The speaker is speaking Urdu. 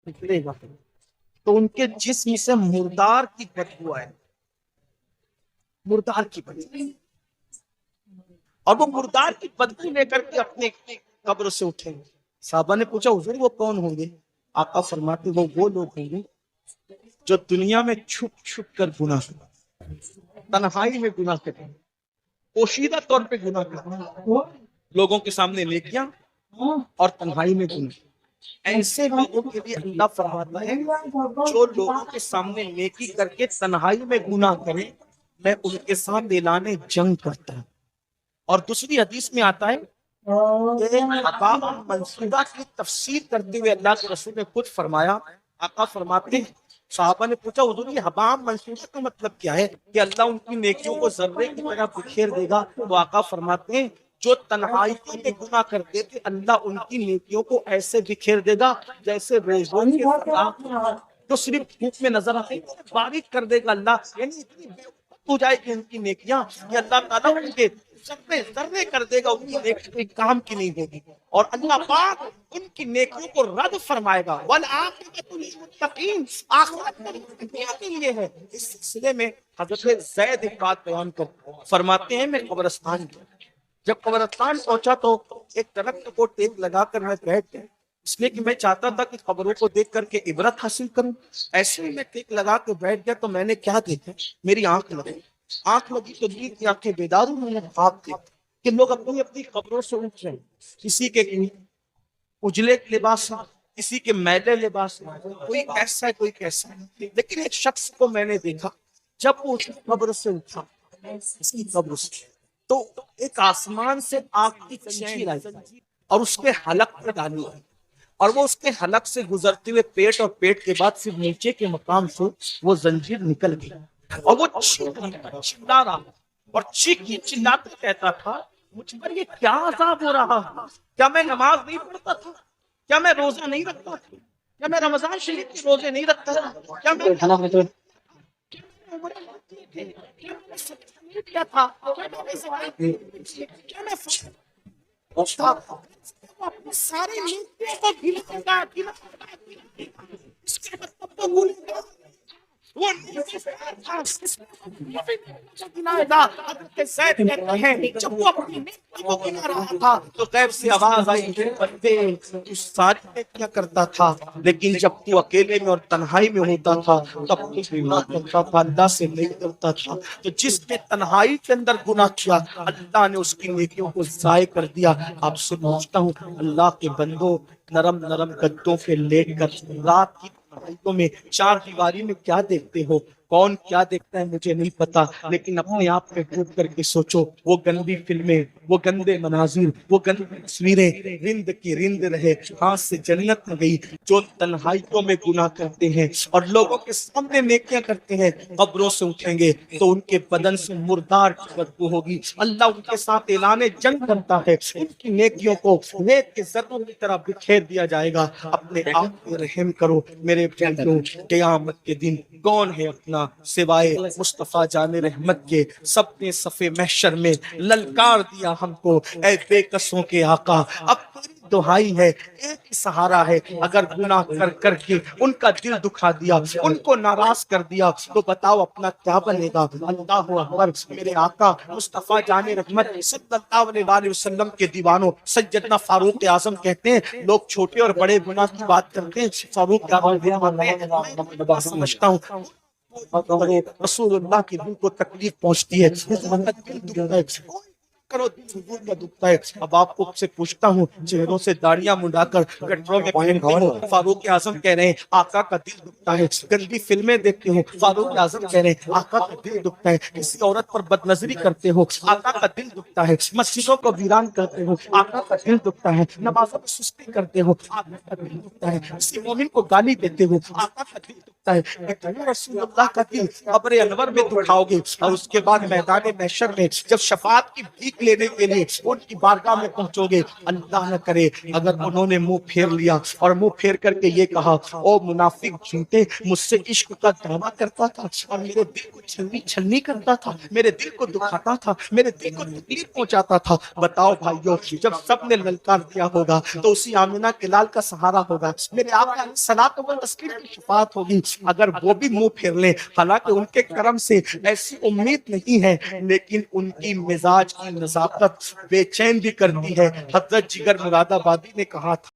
نکلے گا تو ان کے جسم سے مردار کی بدبو آئے، مردار کی بدبو، اور وہ مردار کی بدبو لے کر کے اپنے قبر سے اٹھیں گے۔ صحابہ نے پوچھا حضور وہ کون ہوں گے؟ آقا فرماتے وہ لوگ ہوں گے جو دنیا میں چھپ چھپ کر گناہ کریں، تنہائی میں گناہ کریں، پوشیدہ طور پہ گناہ کریں، لوگوں کے سامنے نیکیاں اور تنہائی میں گناہ۔ ایسے لوگوں کے لیے اللہ فرماتا ہے جو لوگوں کے سامنے نیکی کر کے تنہائی میں گناہ کریں، میں ان کے ساتھ اعلان جنگ کرتا ہوں۔ اور دوسری حدیث میں آتا ہے کہ حباب منصورہ کی تفسیر کرتے ہوئے اللہ کے رسول نے خود فرمایا، آقا فرماتے ہیں صحابہ نے پوچھا حضور یہ حباب منصورہ کا مطلب کیا ہے کہ اللہ ان کی نیکیوں کو ذرے کی طرح بکھیر دے گا؟ تو آقا فرماتے ہیں جو تنہائی میں گناہ کرتے تھے اللہ ان کی نیکیوں کو ایسے بکھیر دے گا جیسے ریزوں کے ذرات جو صرف دھوپ میں نظر آتے ہیں، باریک کر دے گا اللہ، یعنی اتنی بے ہو جائے گی ان کی نیکیاں یہ اللہ تعالیٰ ان کے ذرے ذرے کر دے گا، ان کی نیکی کام کی نہیں ہوگی، اور اللہ پاک ان کی نیکیوں کو رد فرمائے گا۔ والعاقبۃ للمتقین، آخرت متقین کے لیے ہے۔ اس سلسلے میں حضرت زید ایک بات بیان کر فرماتے ہیں، میں قبرستان گیا، جب قبرستان پہنچا تو ایک درخت کو ٹیک لگا کر میں بیٹھ گیا، اس لیے کہ میں چاہتا تھا کہ قبروں کو دیکھ کر کے عبرت حاصل کروں۔ ایسے ہی میں ٹیک لگا کے بیٹھ گیا تو میں نے کیا دیکھا، میری آنکھ لگی تو دل کی آنکھیں بیدار ہوئی، میں نے خواب دیکھا کہ لوگ اپنی اپنی قبروں سے اٹھ رہے ہیں، کسی کے اجلے لباس ہیں، کسی کے میلے لباس ہیں، کوئی ایسا ہے کوئی کیسا ہے، لیکن ایک شخص کو میں نے دیکھا جب وہ قبر سے اٹھا، اس کی قبر سے تو ایک آسمان سے آگ کی چین آئی اور اس کے حلق پہ ڈالی آئی، اور وہ اس کے حلق سے گزرتے ہوئے پیٹ اور پیٹ کے بعد پھر نیچے کے مقام سے وہ زنجیر نکل گئی، اور وہ چلا رہا اور چیخی چلاتے کہتا تھا مجھ پر یہ کیا عذاب ہو رہا ہے؟ کیا میں نماز نہیں پڑھتا تھا؟ کیا میں روزہ نہیں رکھتا تھا؟ کیا میں رمضان شریف کے روزے نہیں رکھتا تھا؟ کیا میں کیا تھا؟ کیا میں اپنے سارے نیکیوں کو گنا گا اس کے مطلب تو بھولے گا وہ جب وہ اپنی نیکیوں کو گنا رہا تھا تو غیب سے آواز آئی بندے تو ساری نیکیاں کرتا تھا لیکن جب تو اکیلے میں اور تنہائی میں ہوتا تھا تب تو گناہ کرتا تھا، اللہ سے نہیں کرتا تھا۔ تو جس نے تنہائی کے اندر گناہ کیا اللہ نے اس کی نیکیوں کو ضائع کر دیا۔ آپ سے پوچھتا ہوں اللہ کے بندوں، نرم نرم گدوں پہ لیٹ کر رات کی میں چار دیواری میں کیا دیکھتے ہو؟ کون کیا دیکھتا ہے مجھے نہیں پتا، لیکن اپنے آپ پہ ڈوب کر کے سوچو، وہ گندی فلمیں، وہ گندے مناظر، وہ گندی تصویریں رند کی رند رہے، ہاتھ سے جنت نہ گئی۔ جو تنہائیوں میں گناہ کرتے ہیں اور لوگوں کے سامنے نیکیاں کرتے ہیں، قبروں سے اٹھیں گے تو ان کے بدن سے مردار کی بدبو ہوگی، اللہ ان کے ساتھ اعلان جنگ کرتا ہے، ان کی نیکیوں کو ریت کے ذروں کی طرح بکھیر دیا جائے گا۔ اپنے آپ پہ رحم کرو میرے بھائیوں، قیامت کے دن کون ہے اپنا سوائے مصطفیٰ جان رحمت کے؟ سب نے صف محشر میں للکار دیا ہم کو، اے بے کسوں کے آقا اب تیری دہائی ہے، ایک ہی سہارا ہے، اگر گناہ کر کر کے ان کا دل دکھا دیا، ان کو ناراض کر دیا تو بتاؤ اپنا کیا بنے گا؟ اللہ اکبر۔ میرے آقا مصطفیٰ جان رحمت صلی اللہ علیہ وسلم کے دیوانوں سیدنا فاروق اعظم کہتے ہیں لوگ چھوٹے اور بڑے گناہ کی بات کرتے ہیں، فاروق اعظم میں سمجھتا ہوں رسول اللہ کی دل کو تکلیف پہنچتی ہے، کرو حضور کا دکھتا ہے۔ اب آپ کو سے پوچھتا ہوں، چہروں سے داڑیاں منڈا کر پیٹرول میں پہنتے ہوں، فاروق اعظم کہہ رہے ہیں آقا کا دل دکھتا ہے۔ گندی فلمیں دیکھتے ہوں، فاروق اعظم کہہ رہے ہیں آقا کا دل دکھتا ہے۔ کسی عورت پر بد نظری کرتے ہو، آقا کا دل دکھتا ہے۔ مسجدوں کو ویران کرتے ہو، آقا کا دل دکھتا ہے۔ نمازوں میں سستی کرتے ہو، آقا کا دل دکھتا ہے۔ کسی مومن کو گالی دیتے ہو، آقا کا دل دکھتا ہے۔ ہے اتنا رسول اللہ کا دل قبر انور میں دکھاؤ گے اور اس کے بعد میدان محشر میں جب شفاعت کی بھیک لینے کے لیے ان کی بارگاہ میں پہنچو گے، اللہ نہ کرے اگر انہوں نے منہ پھیر لیا اور منہ پھیر کر کے یہ کہا او منافق جھوٹے، مجھ سے عشق کا دعویٰ کرتا تھا اور میرے دل کو چھلنی چھلنی کرتا تھا، میرے دل کو دکھاتا تھا، میرے دل کو تکلیف پہنچاتا تھا، بتاؤ بھائیو جب سب نے للکار دیا ہوگا تو اسی آمنہ کے لال کا سہارا ہوگا، میرے آقا علیہ الصلوۃ والتسلیم کی شفاعت ہوگی، اگر وہ بھی منہ پھیر لیں حالانکہ ان کے کرم سے ایسی امید نہیں ہے لیکن ان کی مزاج کی نزاکت بے چین بھی کرتی ہے۔ حضرت جگر مراد آبادی نے کہا تھا